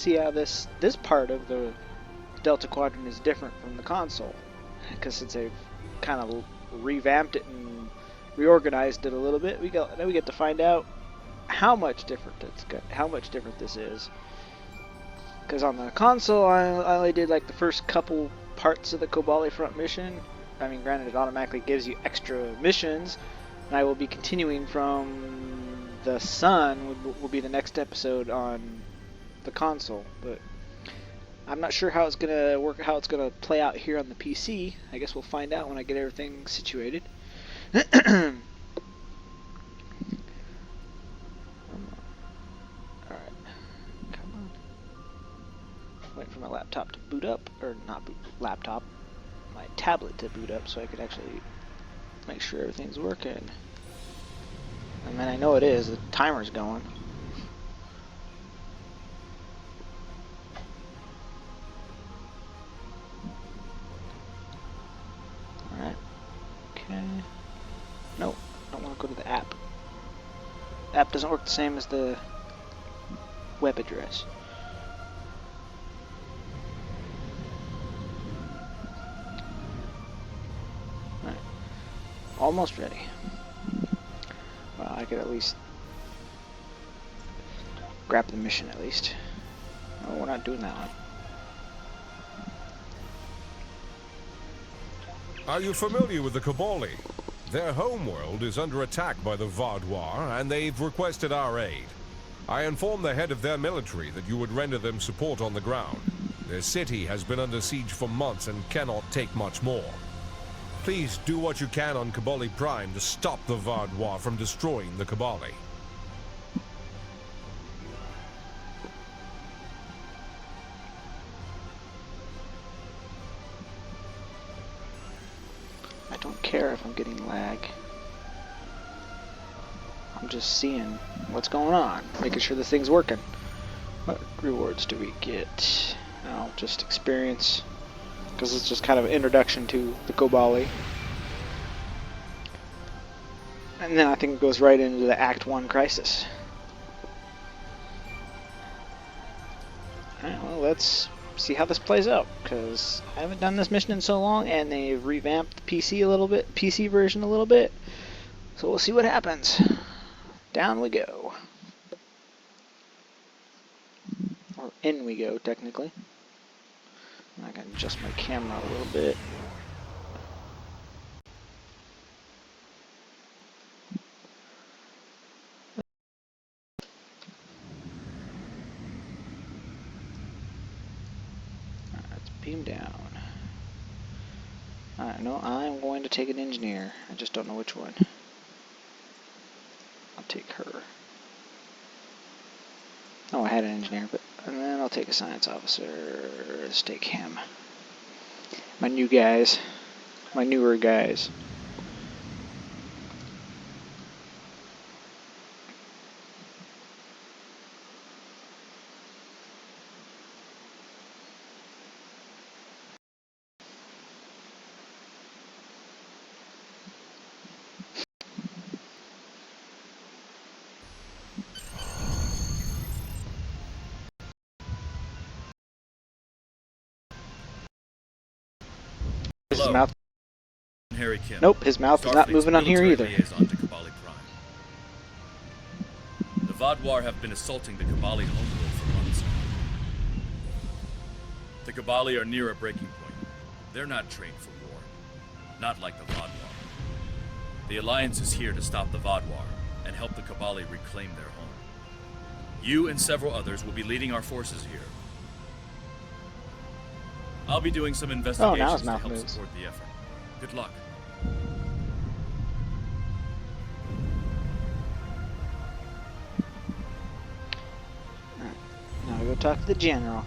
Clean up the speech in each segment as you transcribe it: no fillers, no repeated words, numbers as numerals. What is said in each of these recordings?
see how this part of the Delta Quadrant is different from the console, because since they've kind of revamped it and reorganized it a little bit, we get to find out how much different this is. Because on the console, I only did like the first couple parts of the Kobali front mission. I mean, granted, it automatically gives you extra missions, and I will be continuing from the Sun. Will be the next episode on the console, but I'm not sure how it's gonna work, how it's gonna play out here on the PC. I guess we'll find out when I get everything situated. Alright. Come on. Wait for my laptop to boot up, or not boot, laptop, my tablet to boot up so I could actually make sure everything's working. And then I know it is, the timer's going. Alright. Okay. Nope, I don't want to go to the app. The app doesn't work the same as the web address. Alright. Almost ready. Well, I could at least grab the mission at least. Oh, we're not doing that one. Are you familiar with the Kobali? Their homeworld is under attack by the Vaadwaur, and they've requested our aid. I informed the head of their military that you would render them support on the ground. Their city has been under siege for months and cannot take much more. Please do what you can on Kobali Prime to stop the Vaadwaur from destroying the Kobali. I don't care if I'm getting lag. I'm just seeing what's going on, making sure the thing's working. What rewards do we get? Oh, just experience, because it's just kind of an introduction to the Kobali. And then I think it goes right into the Act 1 crisis. Alright, well, let's see how this plays out, because I haven't done this mission in so long, and they've revamped the PC version a little bit. So we'll see what happens. Down we go. Or in we go, technically. I can adjust my camera a little bit. Let's beam down. Alright, no, I'm going to take an engineer. I just don't know which one. I'll take her. Oh, I had an engineer, and then I'll take a science officer. Let's take him. My new guys. My newer guys. His mouth. Harry Kim. Nope, his mouth is not moving on here either. Liaison to Kobali Prime. The Vaadwaur have been assaulting the Kobali homeworld for months. The Kobali are near a breaking point. They're not trained for war. Not like the Vaadwaur. The Alliance is here to stop the Vaadwaur and help the Kobali reclaim their home. You and several others will be leading our forces here. I'll be doing some investigations to help support the effort. Good luck. Alright, now we go talk to the general.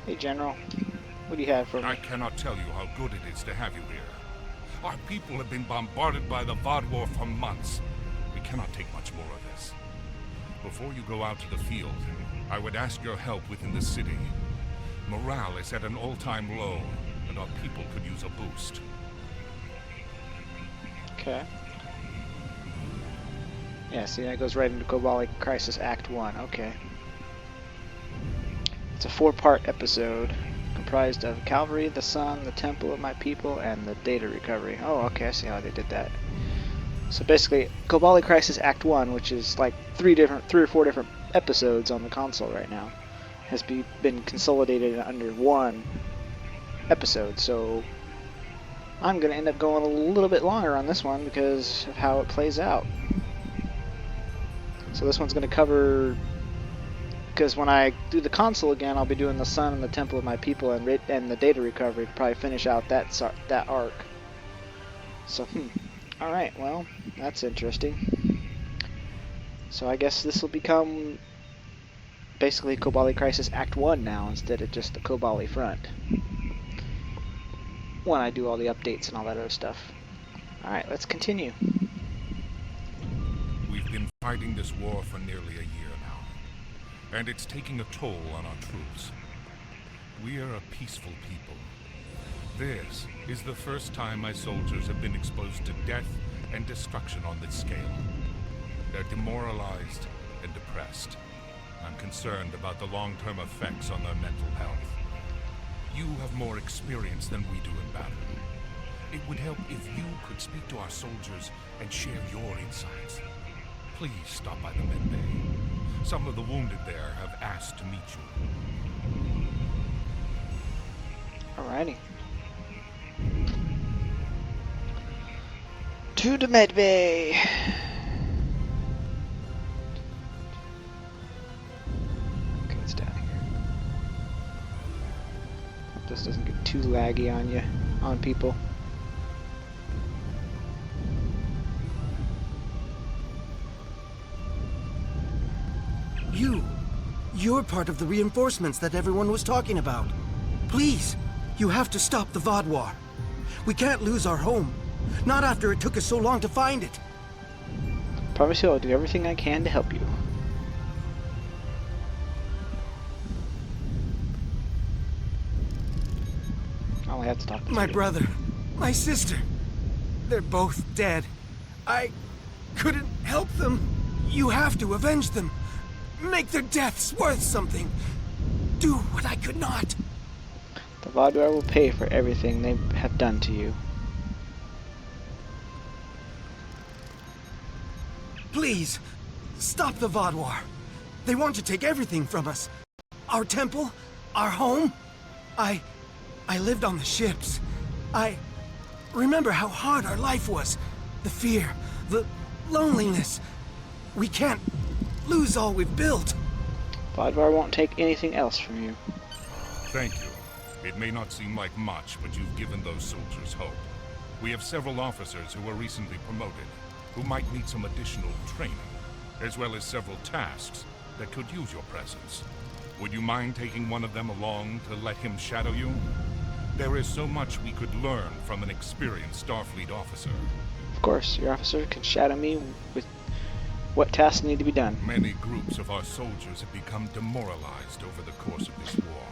Hey General, what do you have for me? I cannot tell you how good it is to have you here. Our people have been bombarded by the Vaadwaur for months. We cannot take much more of this. Before you go out to the field, I would ask your help within the city. Morale is at an all-time low, and our people could use a boost. Okay. Yeah, see, that goes right into Kobali Crisis Act 1. Okay. It's a 4-part episode comprised of Calvary, the Sun, the Temple of My People, and the Data Recovery. Oh, okay, I see how they did that. So basically, Kobali Crisis Act 1, which is like 3 or 4 different episodes on the console right now, has been consolidated under one episode. So I'm going to end up going a little bit longer on this one because of how it plays out. So this one's going to cover, because when I do the console again, I'll be doing the Sun and the Temple of My People and the Data Recovery to probably finish out that arc. So, alright, well, that's interesting. So I guess this will become basically Kobali Crisis Act 1 now, instead of just the Kobali front, when I do all the updates and all that other stuff. Alright, let's continue. We've been fighting this war for nearly a year now, and it's taking a toll on our troops. We are a peaceful people. This is the first time my soldiers have been exposed to death and destruction on this scale. They're demoralized and depressed. I'm concerned about the long-term effects on their mental health. You have more experience than we do in battle. It would help if you could speak to our soldiers and share your insights. Please stop by the med bay. Some of the wounded there have asked to meet you. Alrighty. To the med bay. Okay, it's down here. Hope this doesn't get too laggy on people. You're part of the reinforcements that everyone was talking about. Please, you have to stop the Vaadwaur. We can't lose our home. Not after it took us so long to find it. Promise you I'll do everything I can to help you. I only have to talk to My you. brother, my sister, they're both dead. I couldn't help them. You have to avenge them. Make their deaths worth something. Do what I could not. The Vaadwaur will pay for everything they have done to you. Please, stop the Vaadwaur. They want to take everything from us. Our temple, our home. I lived on the ships. I remember how hard our life was. The fear, the loneliness. We can't lose all we've built. Vaadwaur won't take anything else from you. Thank you. It may not seem like much, but you've given those soldiers hope. We have several officers who were recently promoted, who might need some additional training, as well as several tasks that could use your presence. Would you mind taking one of them along to let him shadow you? There is so much we could learn from an experienced Starfleet officer. Of course, your officer can shadow me with what tasks need to be done. Many groups of our soldiers have become demoralized over the course of this war.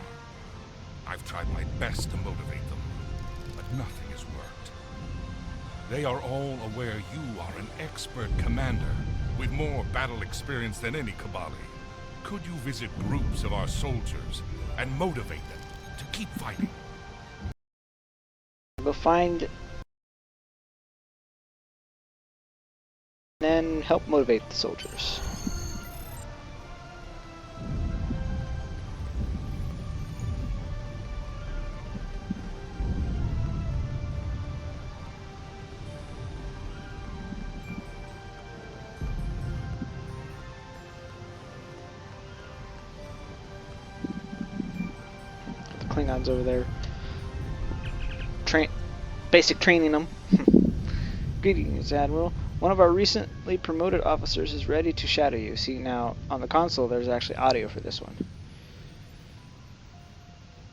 I've tried my best to motivate them, but nothing has worked. They are all aware you are an expert commander with more battle experience than any Kobali. Could you visit groups of our soldiers and motivate them to keep fighting? Go find and help motivate the soldiers. The Klingons over there. Basic training them. Greetings, Admiral. One of our recently promoted officers is ready to shadow you. See, now on the console there's actually audio for this one.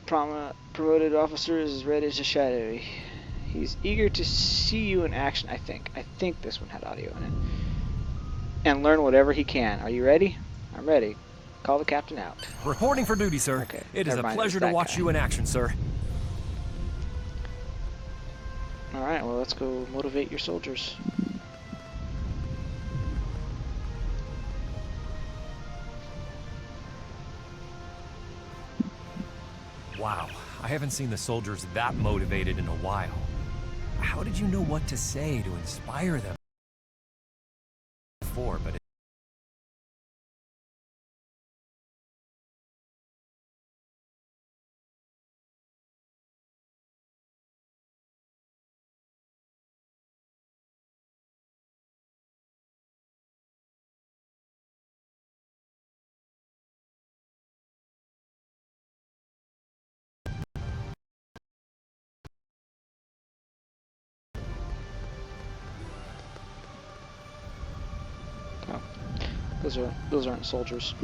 Promoted officer is ready to shadow you. He's eager to see you in action, I think. I think this one had audio in it. And learn whatever he can. Are you ready? I'm ready. Call the captain out. Reporting for duty, sir. Okay, It is never a mind, pleasure it's to that watch guy. you in action, sir. Alright, well let's go motivate your soldiers. Wow, I haven't seen the soldiers that motivated in a while. How did you know what to say to inspire them? Before, but Oh, those aren't soldiers.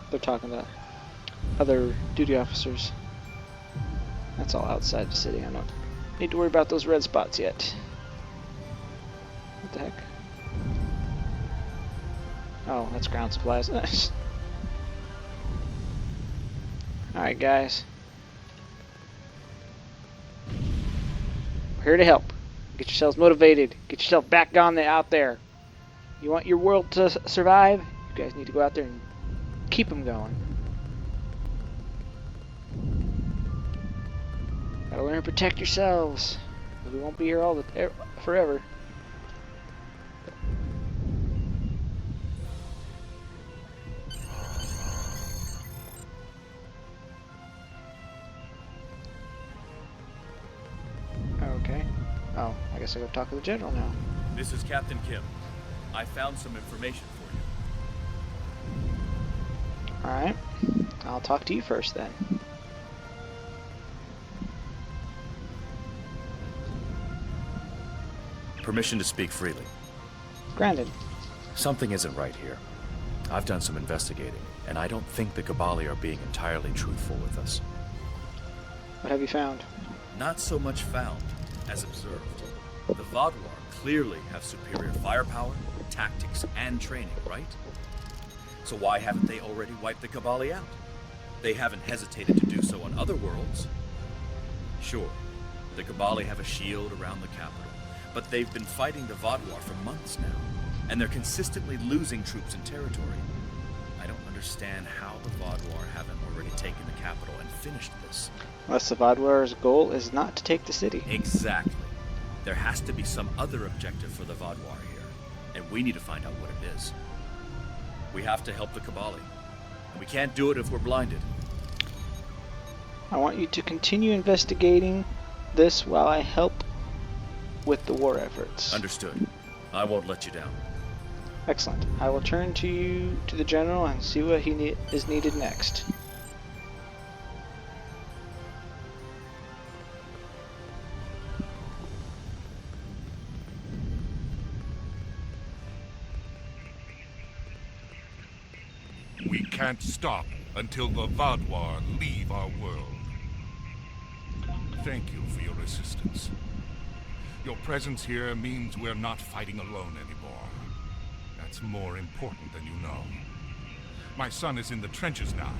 They're talking to other duty officers. That's all outside the city. I don't need to worry about those red spots yet. What the heck? Oh, that's ground supplies. Alright, guys. We're here to help. Get yourselves motivated. Get yourself back on out there. You want your world to survive? You guys need to go out there and keep them going. Gotta learn to protect yourselves. We won't be here forever. Okay. Oh, I guess I gotta talk to the general now. This is Captain Kim. I found some information for you. Alright. I'll talk to you first then. Permission to speak freely. Granted. Something isn't right here. I've done some investigating, and I don't think the Kobali are being entirely truthful with us. What have you found? Not so much found as observed. The Vaadwaur clearly have superior firepower, tactics, and training, right? So why haven't they already wiped the Kobali out? They haven't hesitated to do so on other worlds. Sure, the Kobali have a shield around the capital, but they've been fighting the Vaadwaur for months now, and they're consistently losing troops and territory. I don't understand how the Vaadwaur haven't already taken the capital and finished this. Unless the Vaadwaur's goal is not to take the city. Exactly. There has to be some other objective for the Vaadwaur here, and we need to find out what it is. We have to help the Kobali, and we can't do it if we're blinded. I want you to continue investigating this while I help with the war efforts. Understood. I won't let you down. Excellent. I will turn to the general and see what is needed next. We can't stop until the Vaadwaur leave our world. Thank you for your assistance. Your presence here means we're not fighting alone anymore. That's more important than you know. My son is in the trenches now,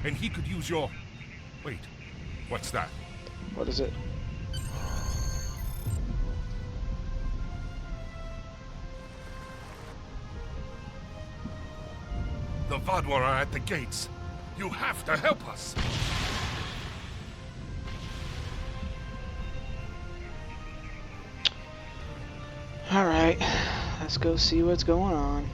and he could use your... Wait, what's that? What is it? The Vaadwaur are at the gates. You have to help us. Alright, let's go see what's going on.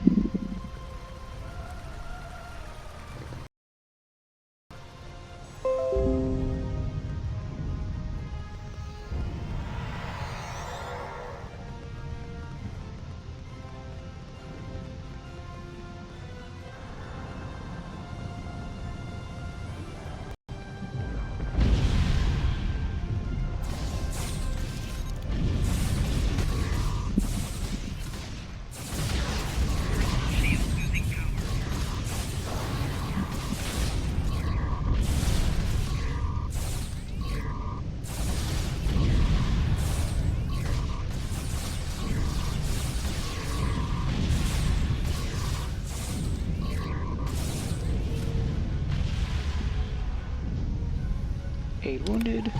Aid wounded.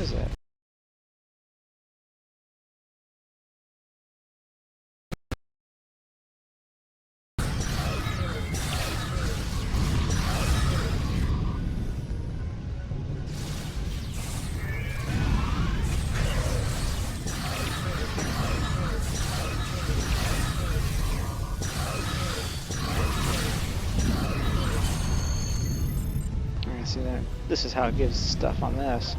What is that? See that? This is how it gives stuff on this.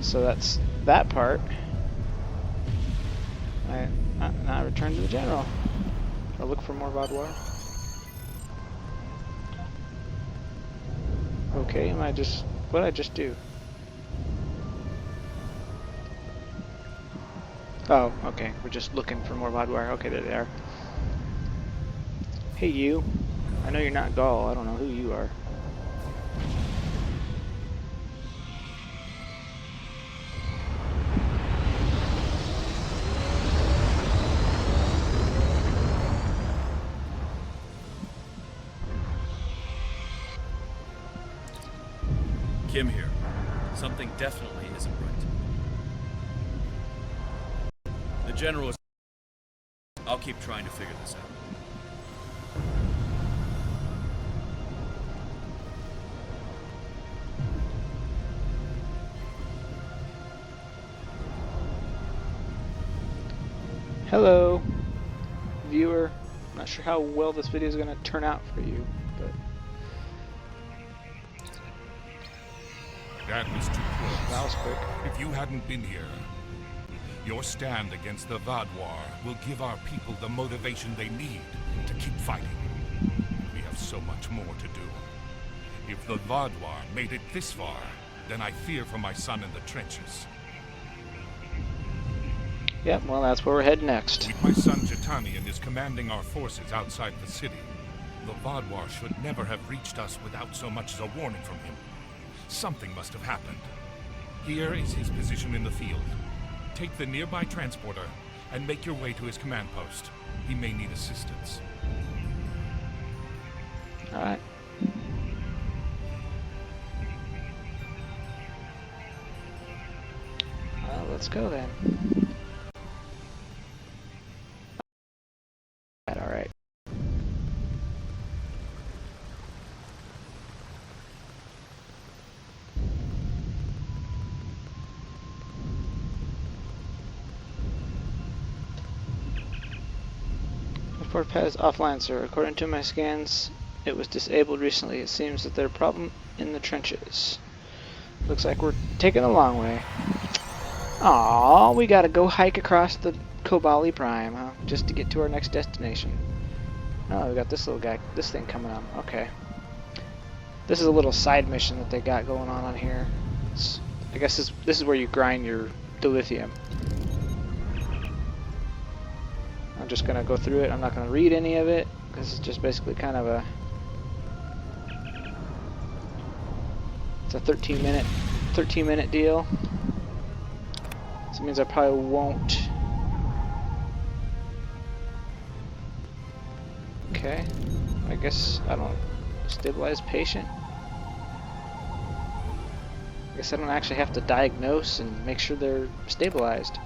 So that's that part. Now I return to the general. I'll look for more Vaadwaur. Okay, what did I just do? Oh, okay, we're just looking for more Vaadwaur. Okay, there they are. Hey you. I know you're not Gaul, I don't know who you are. Kim here. Something definitely isn't right. The general is... I'll keep trying to figure this out. Hello, viewer. I'm not sure how well this video is going to turn out for you, but... That was too close. That was quick. If you hadn't been here, your stand against the Vaadwaur will give our people the motivation they need to keep fighting. We have so much more to do. If the Vaadwaur made it this far, then I fear for my son in the trenches. Yep, well that's where we're heading next. With my son Jitanian is commanding our forces outside the city. The Vaadwaur should never have reached us without so much as a warning from him. Something must have happened. Here is his position in the field. Take the nearby transporter and make your way to his command post. He may need assistance. Alright. Well, let's go then. Alright. Report pad is offline, sir. According to my scans, it was disabled recently. It seems that there's a problem in the trenches. Looks like we're taking a long way. Aww, we gotta go hike across the Kobali Prime, huh? Just to get to our next destination. Oh, we got this little guy, this thing coming up. Okay. This is a little side mission that they got going on here. I guess this is where you grind your dilithium. I'm just gonna go through it. I'm not gonna read any of it. This is just basically kind of a... It's a 13 minute deal. So it means I probably won't... Okay. I guess I don't... Stabilize patient. I guess I don't actually have to diagnose and make sure they're stabilized.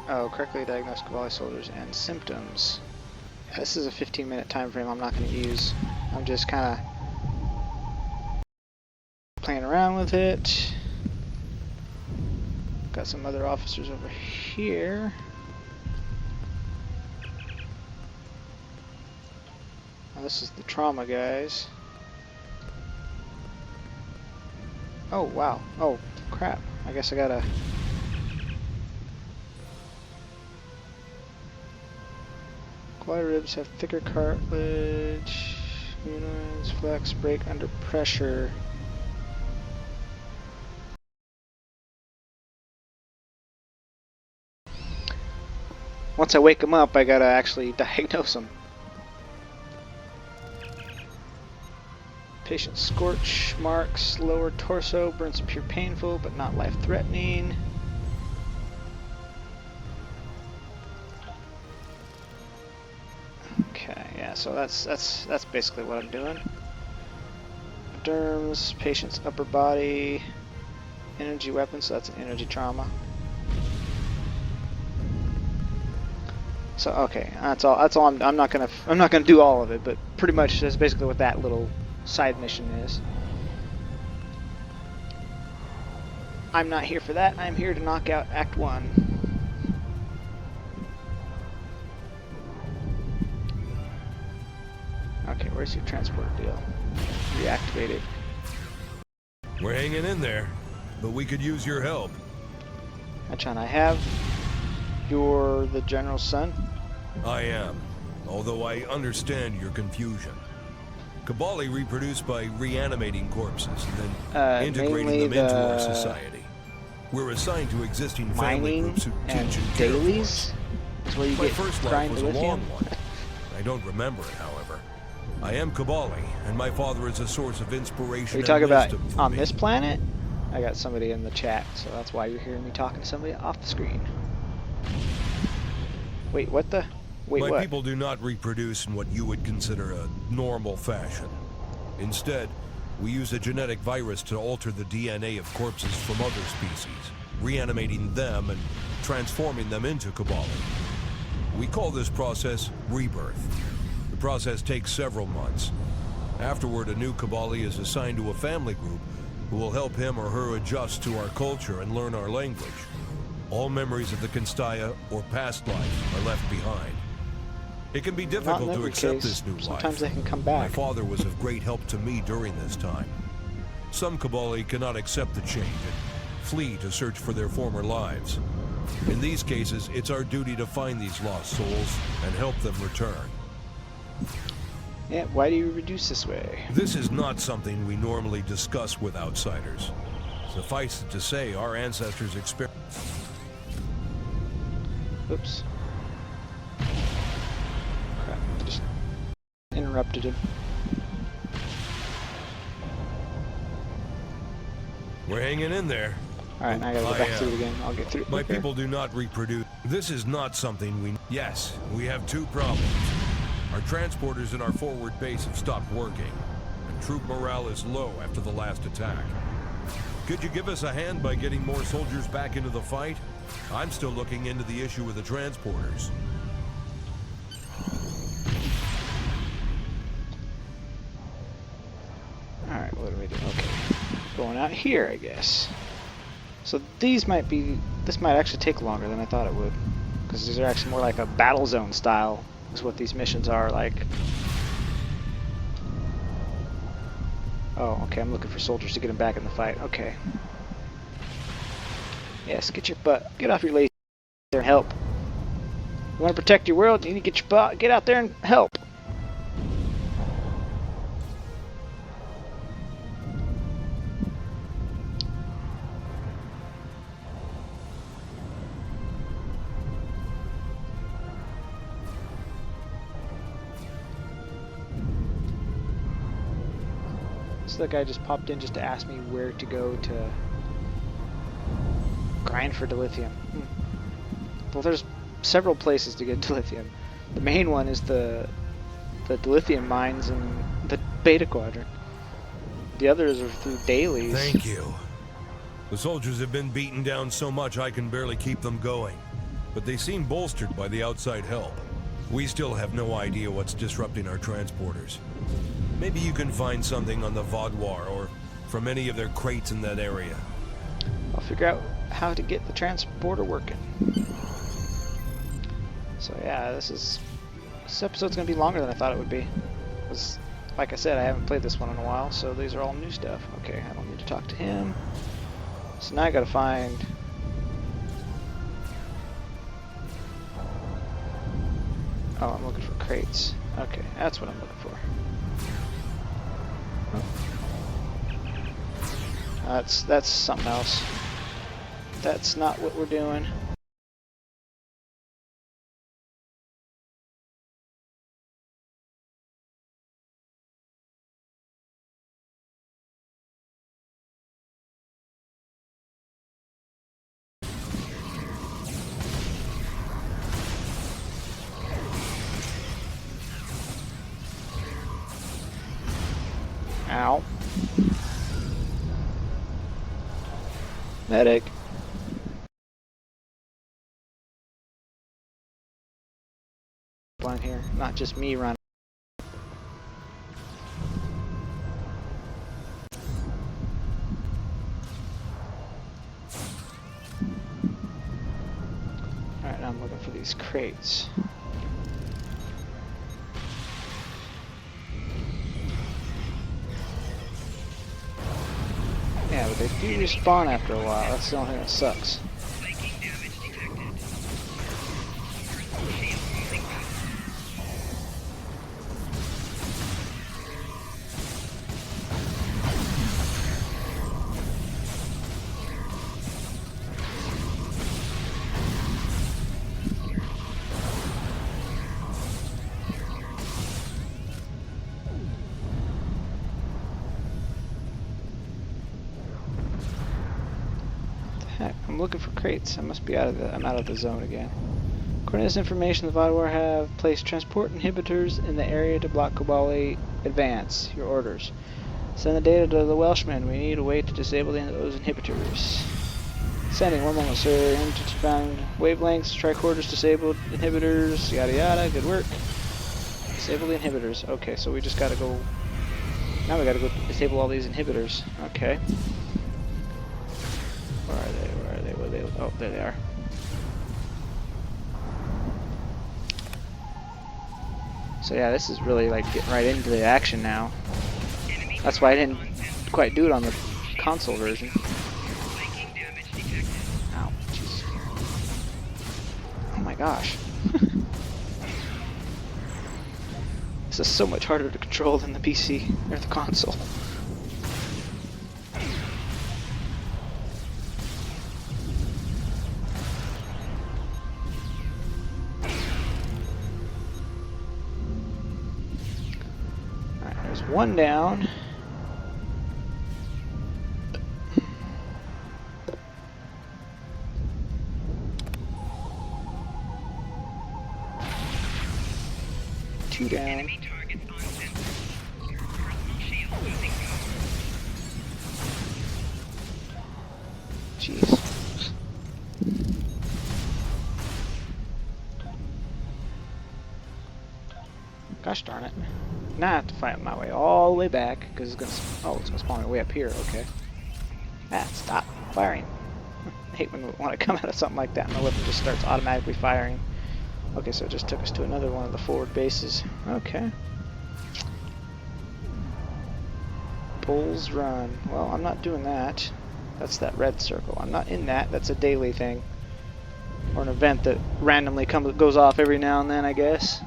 Oh, correctly diagnosed Kobali soldiers and symptoms. Yeah, this is a 15-minute time frame I'm not going to use. I'm just kind of playing around with it. Got some other officers over here. Now this is the trauma guys. Oh, wow. Oh, crap. I guess I gotta... Quad ribs have thicker cartilage. Humanoids flex, break under pressure. Once I wake them up, I gotta actually diagnose them. Patient scorch marks lower torso, burns appear painful but not life-threatening. Okay, yeah, so that's basically what I'm doing. Derms, patient's upper body, energy weapon, so that's an energy trauma. So okay, that's all. That's all. I'm not gonna do all of it, but pretty much that's basically what that little side mission is. I'm not here for that. I'm here to knock out Act 1. Okay, where's your transport deal? Reactivated. We're hanging in there, but we could use your help. Achan, I have. You're the general's son? I am, although I understand your confusion. Kobali reproduce by reanimating corpses and then integrating them into our society. We're assigned to existing family mining groups who and teach and care for dailies? us. That's where you My get first life grind was a lithium? long one. I don't remember it, however. I am Kobali, and my father is a source of inspiration Are you and talking about wisdom for on me. this planet? I got somebody in the chat, so that's why you're hearing me talking to somebody off the screen. Wait, what the? Wait, My what? people do not reproduce in what you would consider a normal fashion. Instead, we use a genetic virus to alter the DNA of corpses from other species, reanimating them and transforming them into Kobali. We call this process rebirth. The process takes several months. Afterward, a new Kobali is assigned to a family group who will help him or her adjust to our culture and learn our language. All memories of the Kinstaya or past life are left behind. It can be Not in difficult to every accept case. this new Sometimes life. they can come My back. father was of great help to me during this time. Some Kobali cannot accept the change and flee to search for their former lives. In these cases, it's our duty to find these lost souls and help them return. Yeah, why do you reduce this way? This is not something we normally discuss with outsiders. Suffice it to say, our ancestors experienced. Oops. Crap, I just interrupted him. We're hanging in there. Alright, now I gotta go back through it again. I'll get through it My quicker. people do not reproduce. This is not something we... Yes, we have two problems. Our transporters in our forward base have stopped working, and troop morale is low after the last attack. Could you give us a hand by getting more soldiers back into the fight? I'm still looking into the issue with the transporters. Alright, what do we do? Okay. Going out here, I guess. So these might be... This might actually take longer than I thought it would. Because these are actually more like a battle zone style, is what these missions are like. Oh, okay, I'm looking for soldiers to get them back in the fight. Okay. Yes, get your butt. Get off your lazy there and help. You want to protect your world? You need to get your butt. Get out there and help. So that guy just popped in just to ask me where to go to grind for dilithium. Well, there's several places to get dilithium. The main one is the dilithium mines in the Beta Quadrant. The others are through dailies. Thank you. The soldiers have been beaten down so much I can barely keep them going. But they seem bolstered by the outside help. We still have no idea what's disrupting our transporters. Maybe you can find something on the Vaadwaur or from any of their crates in that area. I'll figure out how to get the transporter working. So yeah, this episode's gonna be longer than I thought it would be. 'Cause, like I said, I haven't played this one in a while, so these are all new stuff. Okay, I don't need to talk to him. So now I gotta find... Oh, I'm looking for crates. Okay, that's what I'm looking for. That's something else. That's not what we're doing. Ow. Medic. One here, not just me running. Alright, now I'm looking for these crates. Yeah, but they do respawn after a while. That's the only thing that sucks. Heck, I'm looking for crates. I must be I'm out of the zone again. According to this information, the Vaadwaur have placed transport inhibitors in the area to block Kobali advance. Your orders. Send the data to the Welshman. We need a way to disable those inhibitors. Sending. 1 moment, sir. Found wavelengths, tricorders disabled, inhibitors, yada yada. Good work. Disable the inhibitors. Okay, so we just gotta go. Now we gotta go disable all these inhibitors. Okay. Where are they? Where are they? Where are they? Oh, there they are. So yeah, this is really like getting right into the action now. That's why I didn't quite do it on the console version. Ow, jeez. Oh my gosh. This is so much harder to control than the PC or the console. One down. Two down. Jeez. Gosh darn it. Now I have to fight my way all the way back because it's gonna. Oh, it's gonna spawn me way up here. Okay. Ah, stop firing. I hate when we want to come out of something like that and the weapon just starts automatically firing. Okay, so it just took us to another one of the forward bases. Okay. Bulls run. Well, I'm not doing that. That's that red circle. I'm not in that. That's a daily thing. Or an event that randomly goes off every now and then, I guess.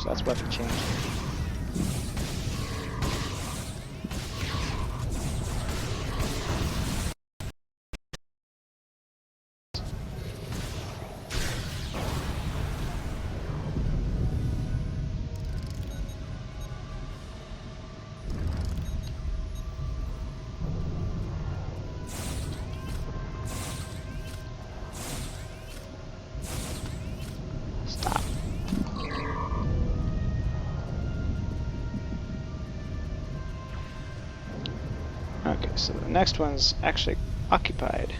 That's weapon change. Stop. Okay, so the next one's actually occupied.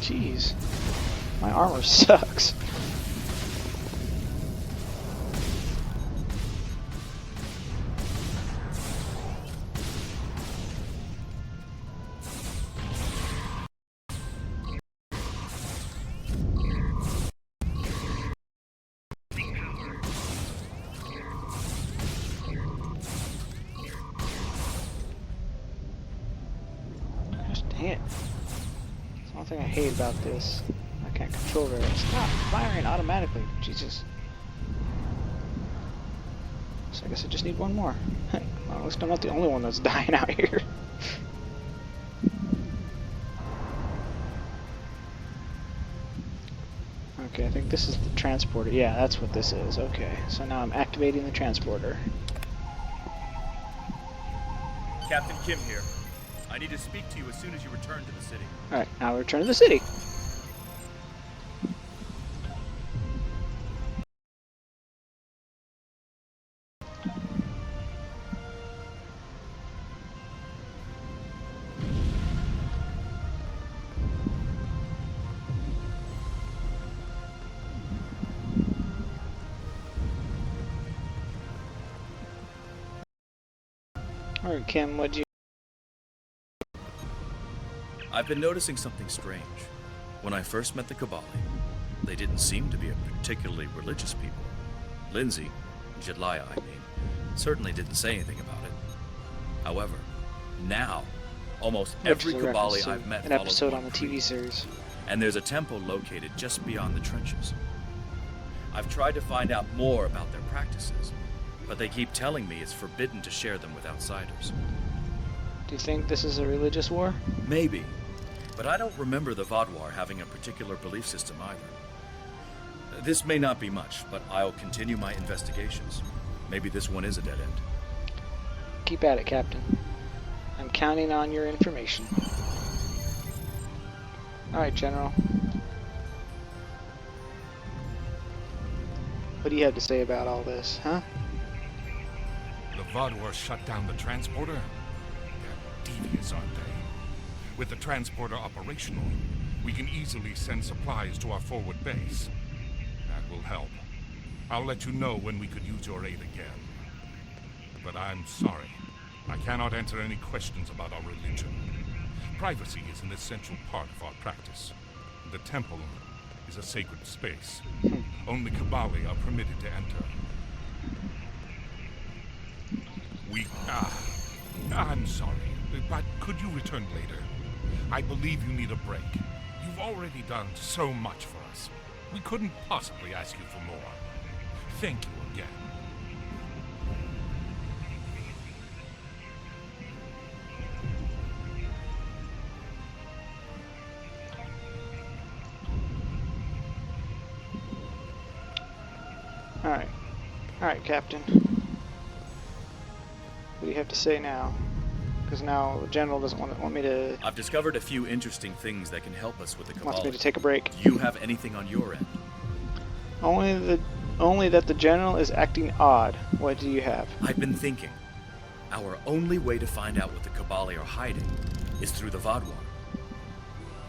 Jeez, my armor sucks. Dang it. That's the one thing I hate about this. I can't control it. Stop firing automatically. Jesus. So I guess I just need one more. Well, at least I'm not the only one that's dying out here. Okay, I think this is the transporter. Yeah, that's what this is. Okay, so now I'm activating the transporter. Captain Kim here. I need to speak to you as soon as you return to the city. Alright, now we return to the city. Alright, Kim, what'd you... I've been noticing something strange. When I first met the Kobali, they didn't seem to be a particularly religious people. Lindsay, Jedliah I mean, certainly didn't say anything about it. However, now, almost every Which is a Kobali reference to I've met an follows episode one on the creed. TV series. And there's a temple located just beyond the trenches. I've tried to find out more about their practices, but they keep telling me it's forbidden to share them with outsiders. Do you think this is a religious war? Maybe, but I don't remember the Vaadwaur having a particular belief system either. This may not be much, but I'll continue my investigations. Maybe this one is a dead end. Keep at it, Captain. I'm counting on your information. Alright, General. What do you have to say about all this, huh? The Vaadwaur shut down the transporter? They're devious, aren't they? With the transporter operational, we can easily send supplies to our forward base. That will help. I'll let you know when we could use your aid again. But I'm sorry. I cannot answer any questions about our religion. Privacy is an essential part of our practice. The temple is a sacred space. Only Kobali are permitted to enter. I'm sorry, but could you return later? I believe you need a break. You've already done so much for us. We couldn't possibly ask you for more. Thank you again. Alright. Alright, Captain. What do you have to say now? Because now the General doesn't want me to... I've discovered a few interesting things that can help us with the wants me Kobali. to take a break. Do you have anything on your end? Only that the General is acting odd. What do you have? I've been thinking. Our only way to find out what the Kobali are hiding is through the Vaadwaur.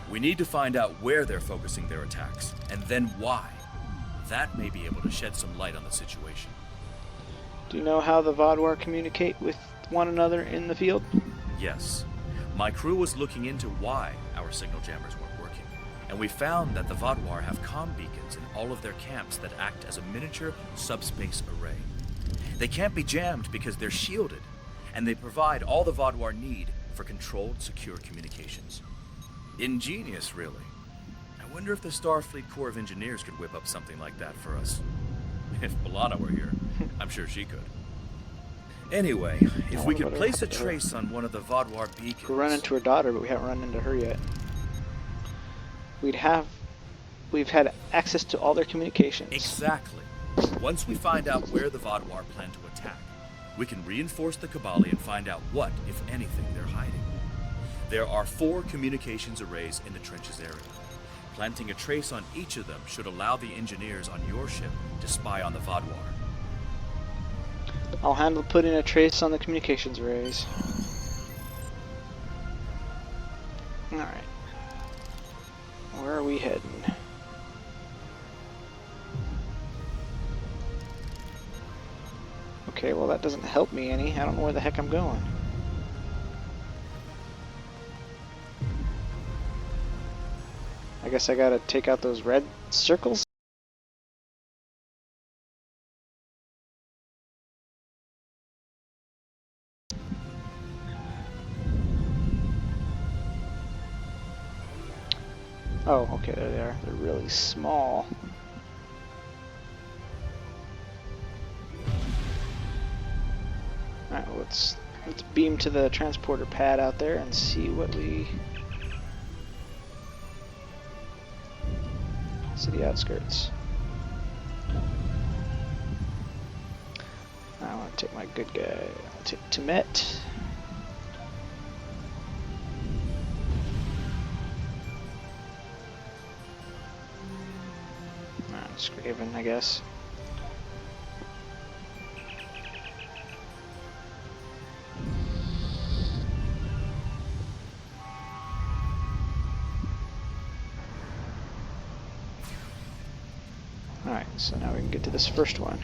We need to find out where they're focusing their attacks, and then why. That may be able to shed some light on the situation. Do you know how the Vaadwaur communicate with one another in the field? Yes. My crew was looking into why our signal jammers weren't working, and we found that the Vaadwaur have comm beacons in all of their camps that act as a miniature subspace array. They can't be jammed because they're shielded, and they provide all the Vaadwaur need for controlled, secure communications. Ingenious, really. I wonder if the Starfleet Corps of Engineers could whip up something like that for us. If B'Elanna were here, I'm sure she could. Anyway, if we could place a trace on one of the Vaadwaur beacons... We run into her daughter, but we haven't run into her yet. We've had access to all their communications. Exactly. Once we find out where the Vaadwaur plan to attack, we can reinforce the Kobali and find out what, if anything, they're hiding. There are 4 communications arrays in the trenches area. Planting a trace on each of them should allow the engineers on your ship to spy on the Vaadwaur. I'll handle putting a trace on the communications arrays. Alright. Where are we heading? Okay, well that doesn't help me any. I don't know where the heck I'm going. I guess I gotta take out those red circles? Oh, okay, there they are. They're really small. let's beam to the transporter pad out there and see what we city outskirts. I want to take my good guy. I'll take Timet. Scraven, I guess. Alright, so now we can get to this first one.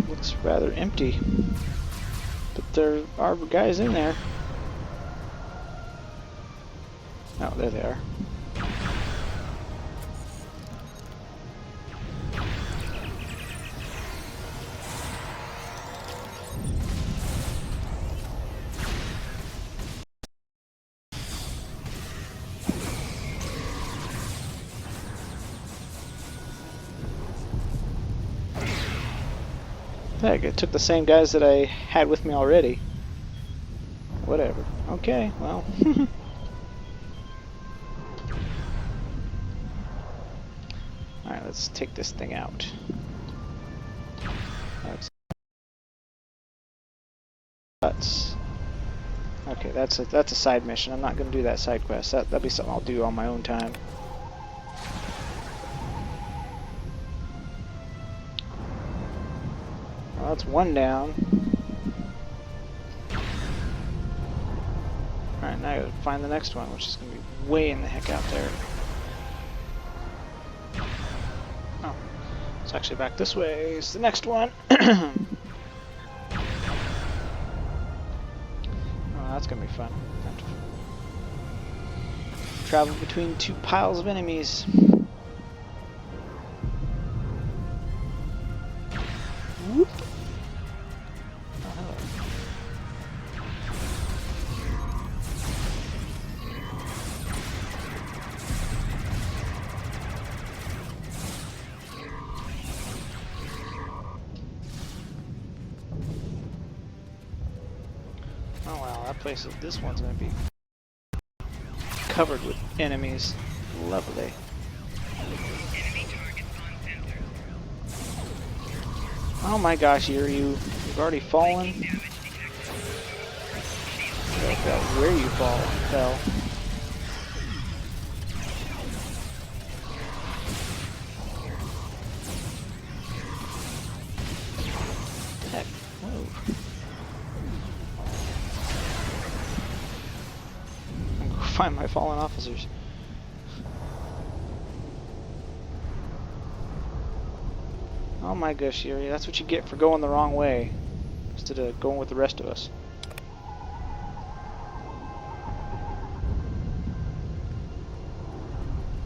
Looks rather empty, but there are guys in there. Oh, there they are. Heck, it took the same guys that I had with me already. Whatever. Okay, well. Alright, let's take this thing out. Okay, that's a side mission. I'm not going to do that side quest. That'll be something I'll do on my own time. Well, that's one down. Alright, now I gotta find the next one, which is gonna be way in the heck out there. Oh, it's actually back this way. It's the next one. Oh, that's gonna be fun. Travel between two piles of enemies. Whoop. Oh wow, that place, this one's gonna be covered with enemies. Lovely. Oh my gosh, you've already fallen. I forgot where you fell. Heck, whoa. I'm gonna find my fallen officers. Oh my gosh, Yuri, that's what you get for going the wrong way, instead of going with the rest of us.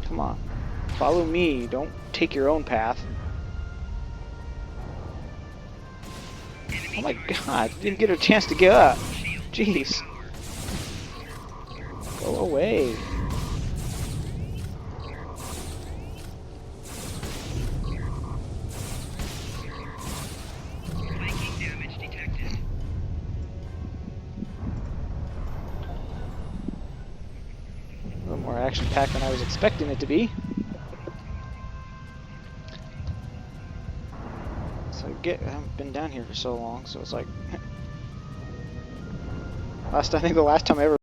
Come on, follow me, don't take your own path. Oh my god, didn't get a chance to get up. Jeez. Go away. Action-packed than I was expecting it to be. So I haven't been down here for so long, so it's like I think the last time I ever.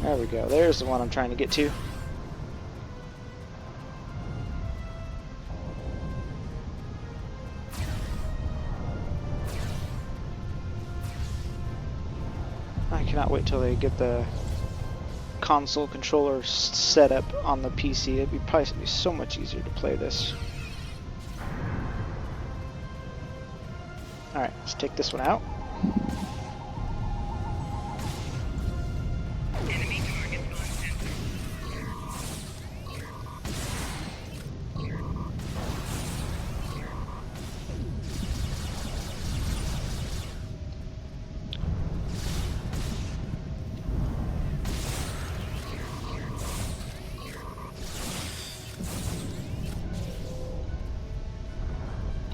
There we go. There's the one I'm trying to get to. I cannot wait till they get the console controller setup on the PC, it'd be probably be so much easier to play this. Alright, let's take this one out.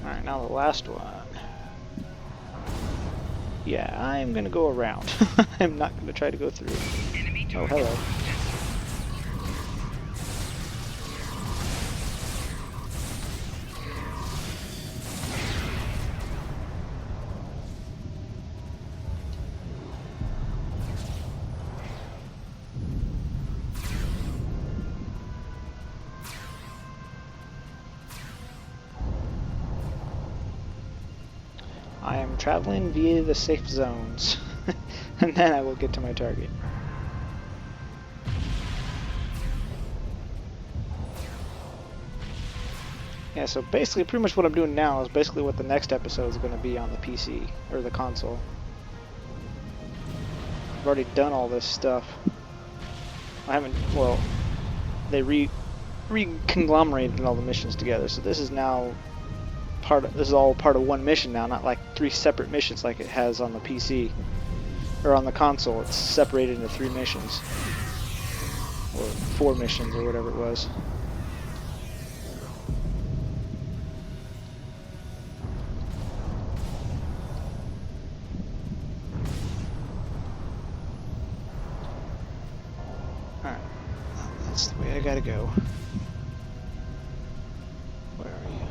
Alright, now the last one. Yeah, I'm gonna go around. I'm not gonna try to go through. Oh, hello. I am traveling via the safe zones, and then I will get to my target. Yeah, so basically pretty much what I'm doing now is basically what the next episode is going to be on the PC, or the console. I've already done all this stuff. I haven't, well, they re-conglomerated all the missions together, so this is now this is all part of one mission now, not like 3 separate missions like it has on the PC or on the console. It's separated into 3 missions or 4 missions or whatever it was. All right, that's the way I gotta go. Where are you?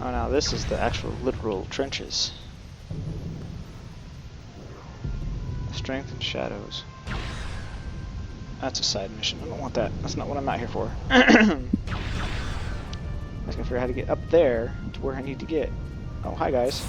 Oh, now this is the actual literal trenches. Strength and shadows. That's a side mission. I don't want that. That's not what I'm out here for. I was gonna figure out how to get up there to where I need to get. Oh, hi guys.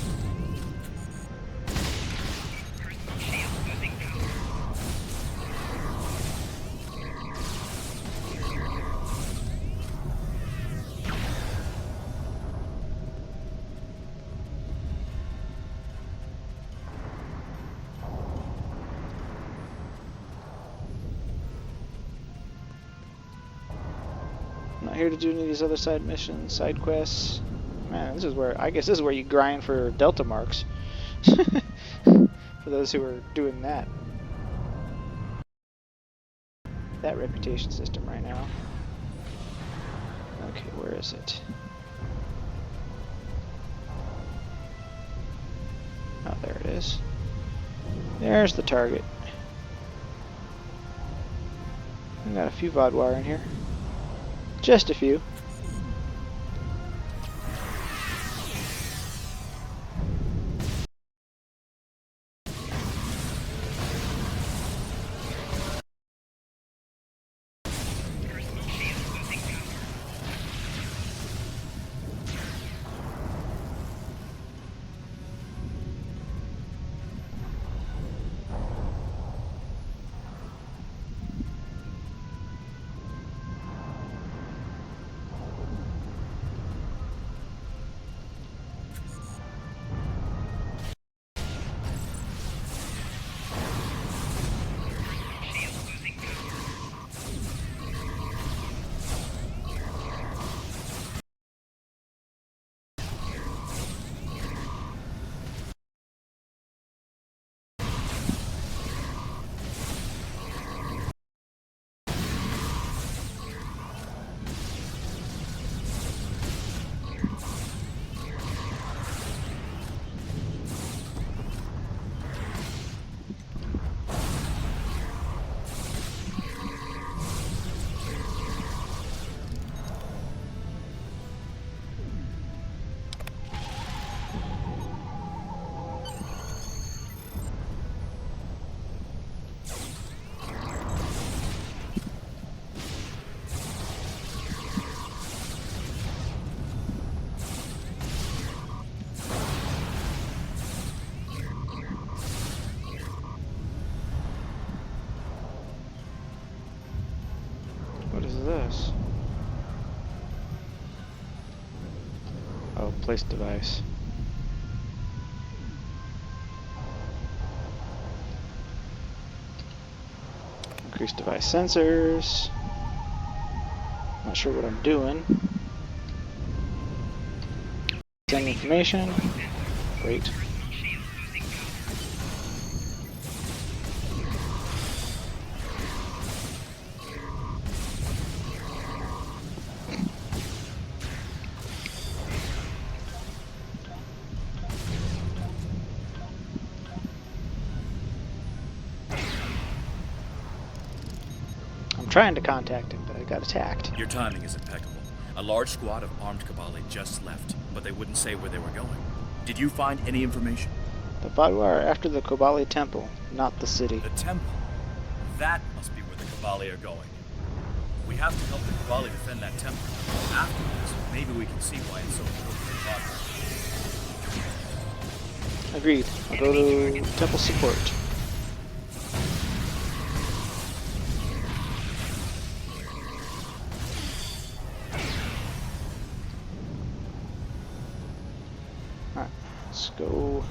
Not here to do any of these other side missions, side quests. Man, this is where, I guess this is where you grind for Delta marks. For those who are doing that. That reputation system right now. Okay, where is it? Oh, there it is. There's the target. We got a few Vaadwaur in here. Just a few. this? Oh, place device. Increase device sensors. Not sure what I'm doing. Send information. Great. Trying to contact him, but I got attacked. Your timing is impeccable. A large squad of armed Kobali just left, but they wouldn't say where they were going. Did you find any information? The Vaadwaur are after the Kobali temple, not the city. The temple? That must be where the Kobali are going. We have to help the Kobali defend that temple. Afterwards, maybe we can see why it's so important for Vaadwaur. Agreed. I'll go to temple support. Let's go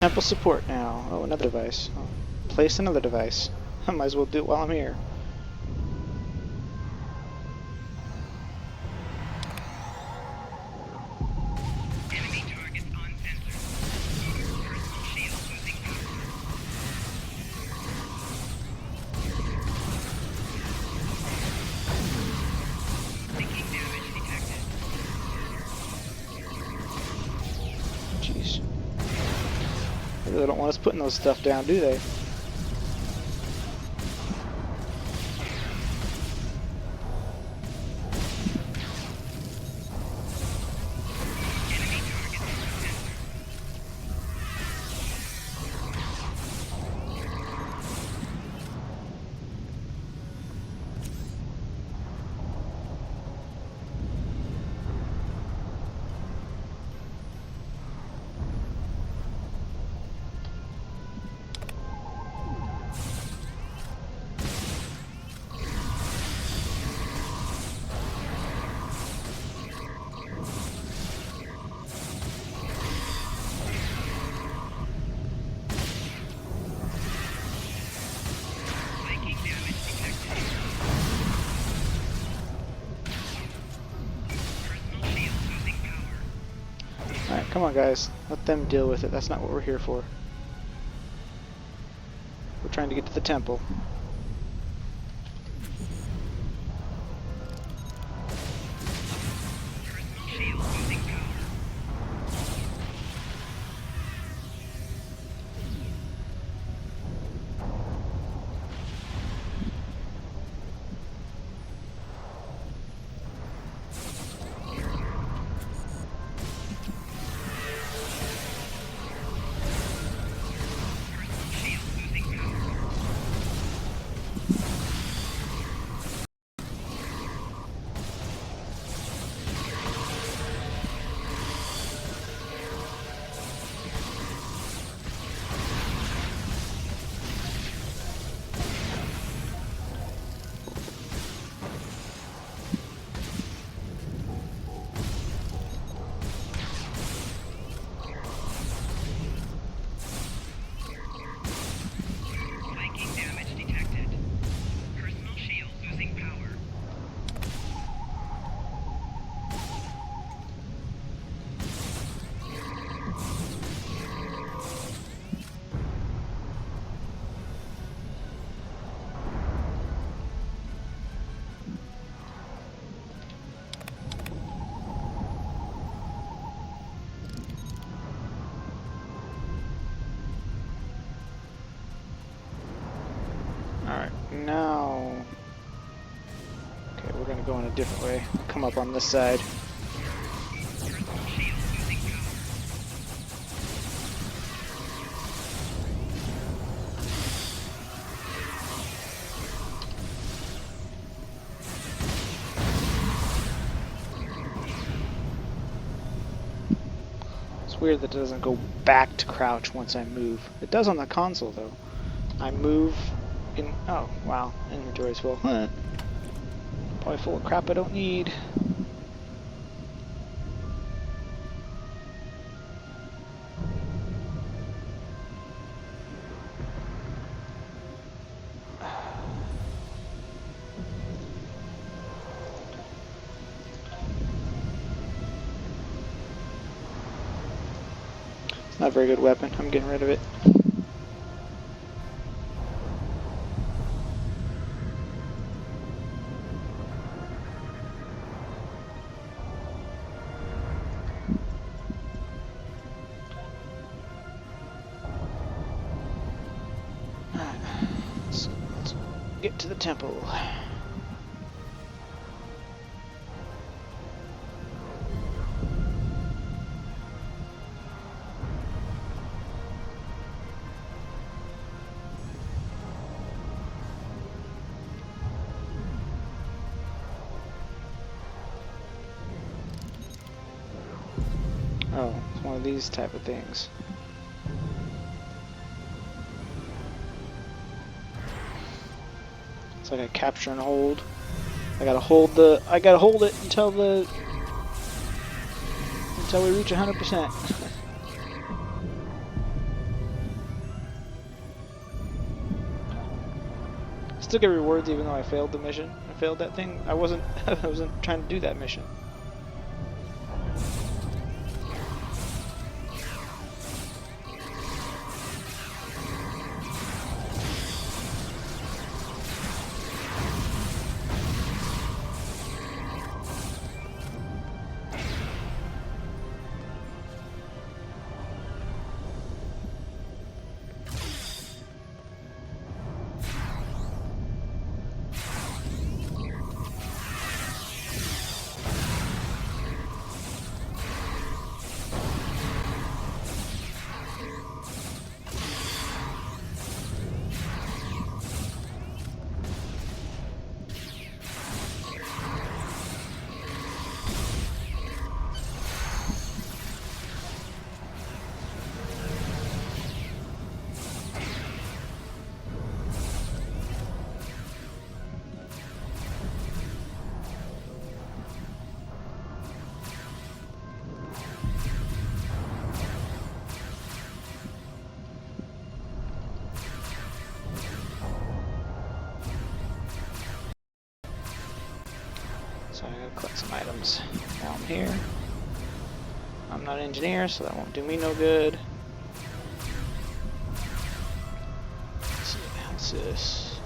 temple support now. Oh, another device. Oh, place another device. I might as well do it while I'm here. Enemy targets on sensor. Personal shield losing power. Taking damage detected. Jeez. They really don't want us putting those stuff down, do they? Alright, come on guys. Let them deal with it. That's not what we're here for. We're trying to get to the temple. Shield losing power. Shield losing power. Spiking damage detected. Personal shield losing power. Alright, now... Okay, we're gonna go in a different way. Come up on this side. Personal shield losing power. It's weird that it doesn't go back to crouch once I move. It does on the console though. I move in... Oh, wow. Inventory's full. Probably full of crap I don't need. It's not a very good weapon. I'm getting rid of it. Let's get to the temple. Oh, it's one of these type of things. It's like a capture and hold. I gotta hold it until we reach 100%. Still get rewards even though I failed the mission. I failed that thing. I wasn't trying to do that mission. So I gotta collect some items while I'm here. I'm not an engineer, so that won't do me no good. Let's see, what's this?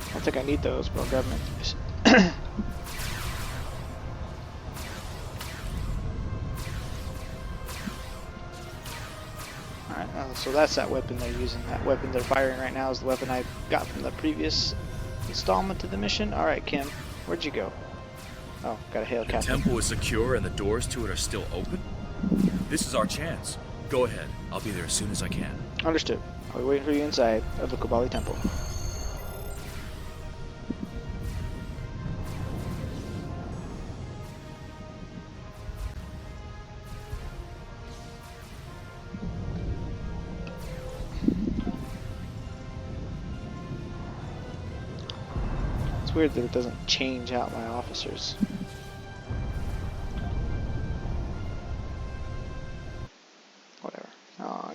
I don't think I need those, but I'll grab them. Alright, so that's that weapon they're using. That weapon they're firing right now is the weapon I got from the previous installment to the mission. Alright, Kim, where'd you go? Oh, got a hail The captain. temple is secure and the doors to it are still open? This is our chance. Go ahead. I'll be there as soon as I can. Understood. I'll be waiting for you inside of the Kobali temple. It's weird that it doesn't change out my officers. Whatever. Oh,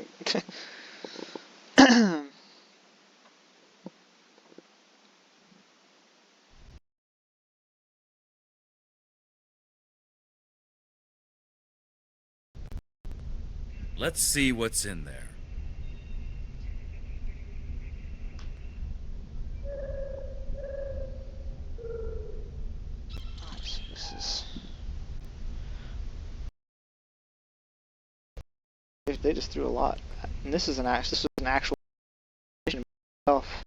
Let's see what's in there. this is... They just threw a lot. And this was an actual mission itself.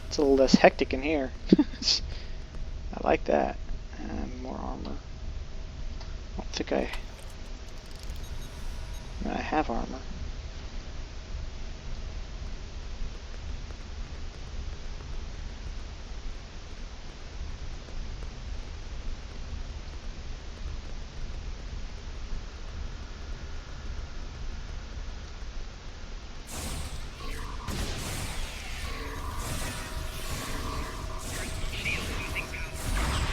It's a little less hectic in here. I like that. more armor. I don't think I have armor. Shield losing power.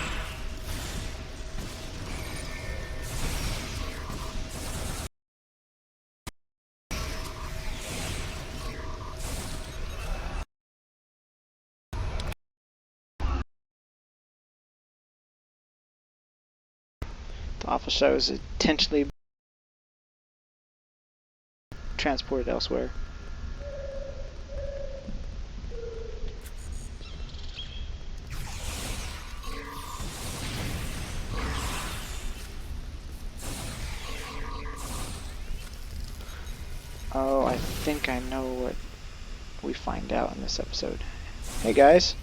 The officer was intentionally transported elsewhere. Oh, I think I know what we find out in this episode. Hey guys.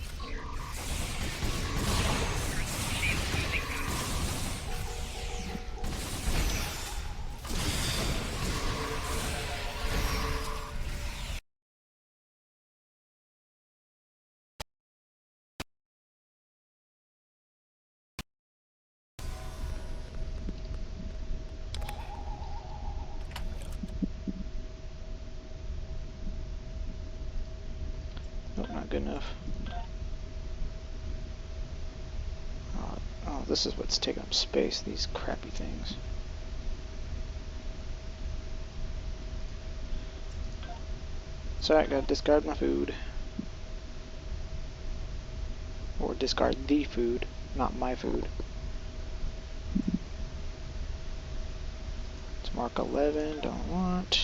Nope, not good enough. Oh, this is what's taking up space, these crappy things. Sorry, I gotta discard my food. Or discard the food, not my food. It's Mark 11, don't want.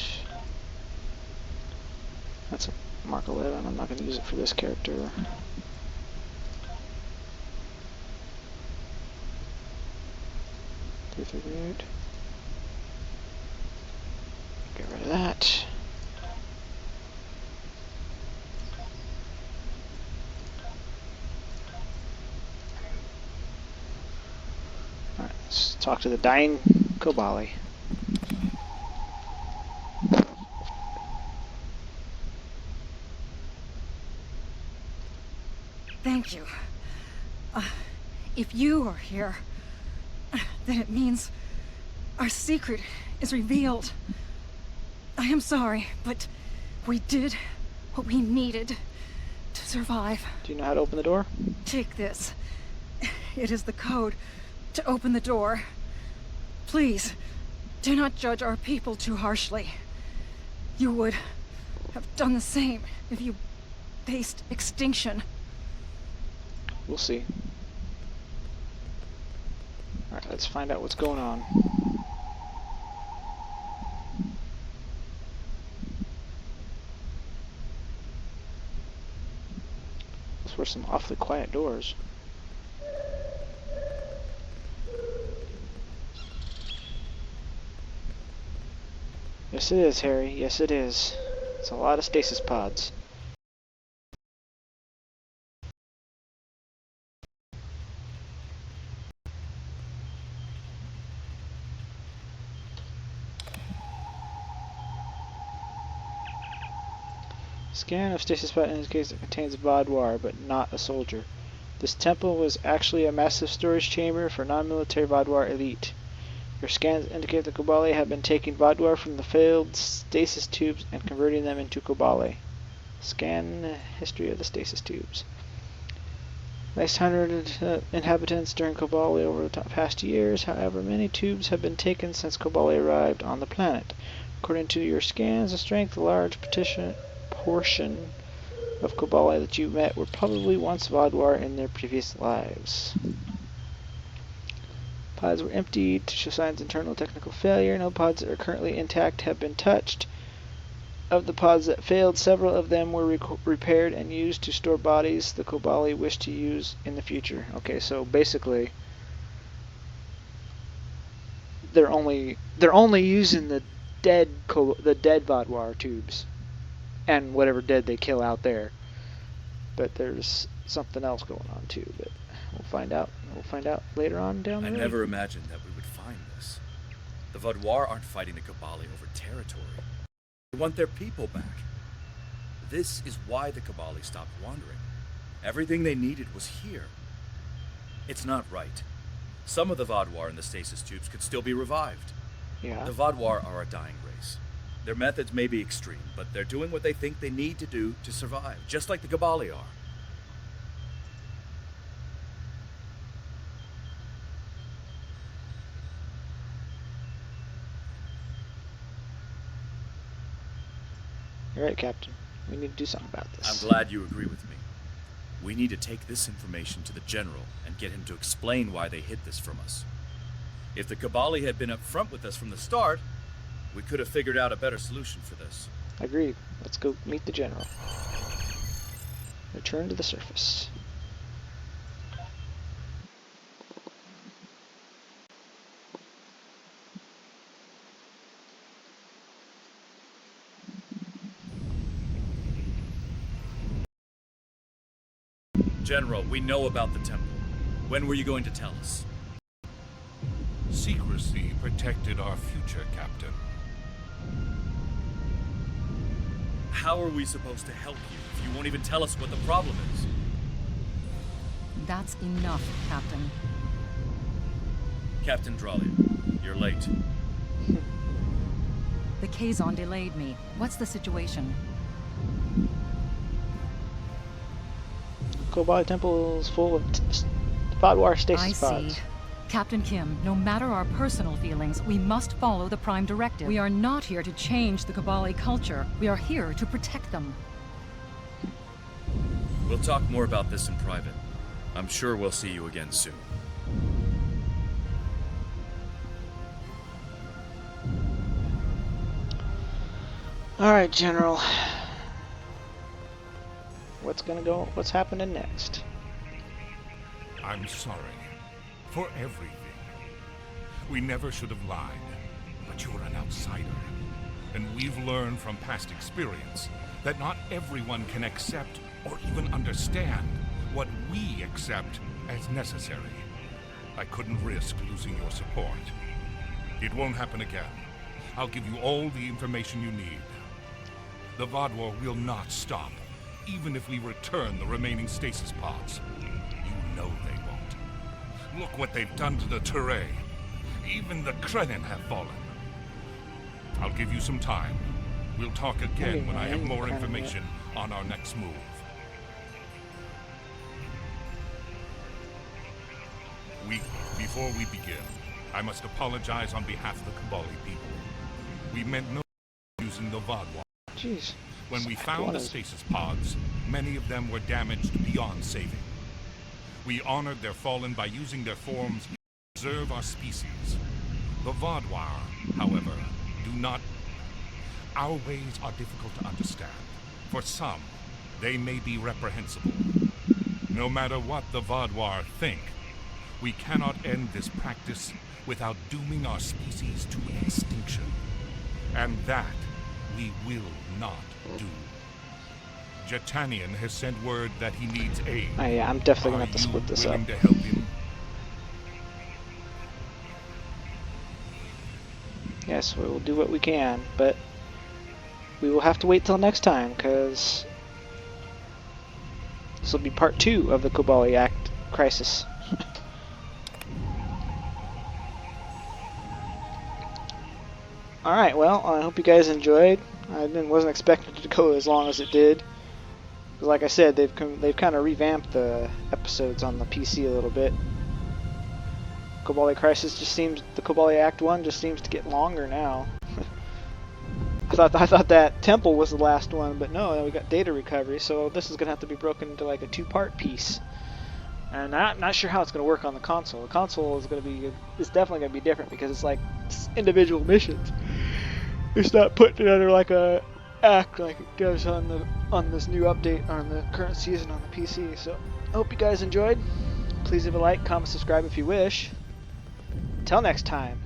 That's a Mark 11, I'm not gonna use it for this character. Right. Get rid of that. Alright, let's talk to the dying Kobali. Thank you. If you are here, then it means our secret is revealed. I am sorry, but we did what we needed to survive. Do you know how to open the door? Take this. It is the code to open the door. Please, do not judge our people too harshly. You would have done the same if you faced extinction. We'll see. Alright, let's find out what's going on. Those were some awfully quiet doors. Yes it is, Harry. Yes it is. It's a lot of stasis pods. Scan of stasis pod indicates it contains a Vaadwaur, but not a soldier. This temple was actually a massive storage chamber for non-military Vaadwaur elite. Your scans indicate the Kobali have been taking Vaadwaur from the failed stasis tubes and converting them into Kobali. Scan history of the stasis tubes. Last 100 inhabitants during Kobali over the past years. However, many tubes have been taken since Kobali arrived on the planet. According to your scans of strength, a large portion of Kobali that you met were probably once Vaadwaur in their previous lives. Pods were emptied to show signs of internal technical failure. No pods that are currently intact have been touched. Of the pods that failed, several of them were repaired and used to store bodies the Kobali wish to use in the future. Okay, so basically, they're only using the dead Vaadwaur tubes and whatever dead they kill out there. But there's something else going on too, but we'll find out We'll find out later on down the I road. never imagined that we would find this. The Vaadwaur aren't fighting the Kobali over territory. They want their people back. This is why the Kobali stopped wandering. Everything they needed was here. It's not right. Some of the Vaadwaur in the stasis tubes could still be revived. Yeah. The Vaadwaur are a dying race. Their methods may be extreme, but they're doing what they think they need to do to survive, just like the Kobali are. You're right, Captain. We need to do something about this. I'm glad you agree with me. We need to take this information to the General and get him to explain why they hid this from us. If the Kobali had been up front with us from the start, we could have figured out a better solution for this. Agreed. Let's go meet the General. Return to the surface. General, we know about the temple. When were you going to tell us? Secrecy protected our future, Captain. How are we supposed to help you if you won't even tell us what the problem is? That's enough, Captain. Captain Drawley, you're late. The Kazon delayed me. What's the situation? Kobali Temple is full of Vaadwaur stasis I pods. see. Captain Kim, no matter our personal feelings, we must follow the Prime Directive. We are not here to change the Kobali culture. We are here to protect them. We'll talk more about this in private. I'm sure we'll see you again soon. Alright, General. What's happening next? I'm sorry for everything. We never should have lied, but you're an outsider. And we've learned from past experience that not everyone can accept or even understand what we accept as necessary. I couldn't risk losing your support. It won't happen again. I'll give you all the information you need. The Vaadwaur will not stop, even if we return the remaining stasis pods. You know they won't. Look what they've done to the Ture. Even the Krenin have fallen. I'll give you some time. We'll talk again when I have more information on our next move. Before we begin, I must apologize on behalf of the Kobali people. We meant no using the Vaadwaur. Jeez. When we found the stasis pods, many of them were damaged beyond saving. We honored their fallen by using their forms to preserve our species. The Vaadwaur, however, do not... Our ways are difficult to understand. For some, they may be reprehensible. No matter what the Vaadwaur think, we cannot end this practice without dooming our species to extinction. And that we will not do. Jetanian has sent word that he needs aid. Oh yeah, I'm definitely gonna have to split this up. Are you willing to help him? Yes, we will do what we can, but we will have to wait till next time, because this will be part 2 of the Kobali Act crisis. Alright, well, I hope you guys enjoyed. I wasn't expecting it to go as long as it did. Because like I said, they've kind of revamped the episodes on the PC a little bit. Kobali Crisis just seems, the Kobali Act 1 just seems to get longer now. I thought that temple was the last one, but no, we got data recovery, so this is going to have to be broken into like a 2-part piece. And I'm not sure how it's going to work on the console. The console is it's definitely going to be different because it's like individual missions. It's not put together like a act like it does on this new update on the current season on the PC. So I hope you guys enjoyed. Please leave a like, comment, subscribe if you wish. Until next time.